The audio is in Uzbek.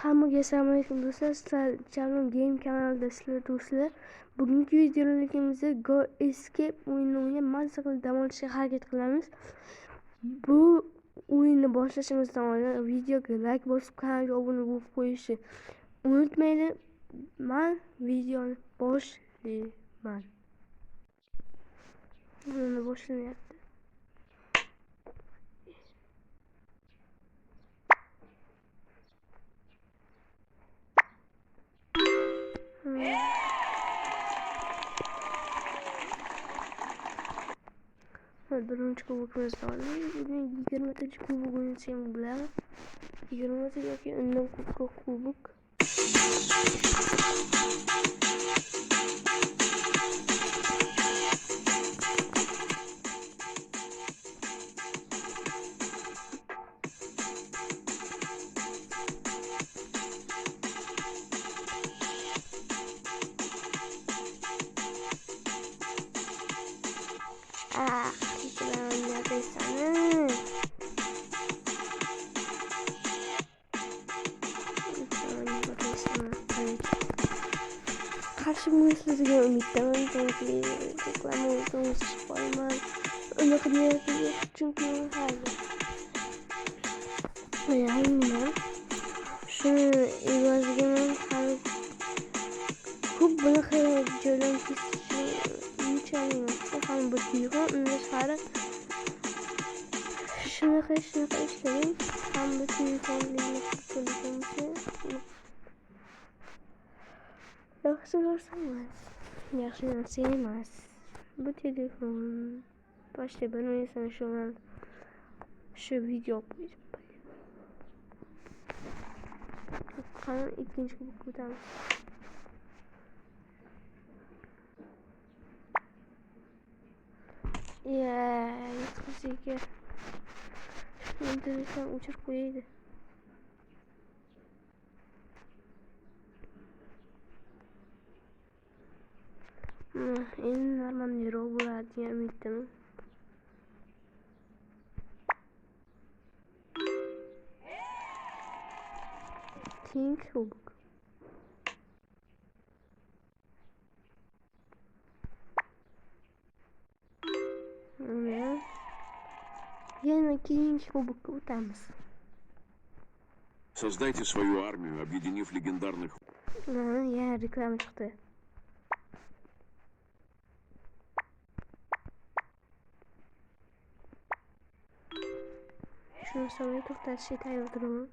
Hammaga assalomu alaykum do'stlar. Sizlar Jalon Game kanalida sizlar do'stlar. Bugungi videoligimizda Go Escape o'yinini o'ynab mazza qilib dam olishga harakat qilamiz. Bu o'yinni boshlashimizdan oldin videoga like bosib, kanalga obuna bo'lib qo'yishni unutmanglar. Men videoni boshlayman. Buni boshlanyapti. Birinchi kubokimizni oldik. Bugun 20 kubok o'ynashim bilan 20 yoki undan ko'proq kubok. Karşı muhabbetine ümitlerim çünkü reklama olduğumuz çıkmayman öyle kıymetli çünkü hayır. Yani şunu izlediğim her खूब बड़ा जलन की नीचे हम बतियो उन्हें सारा şunu istedim हम बतियो लेने से yaxshi narsa emas. Bu telefon başta ben oynasam şu an şu video koyacağım. Kanal ikinci kubuktan. Ya, yetkiziga. Shuni telefon o'chirib qo'yaydi. Endi normalniroq bo'ladi degan umiddaman. Teng kubok. Yana keyingi kubokka o'tamiz. Создайте свою армию, объединив легендарных... Ya reklama chiqdi. Shuni solay to'xtatishga tayyor turaman.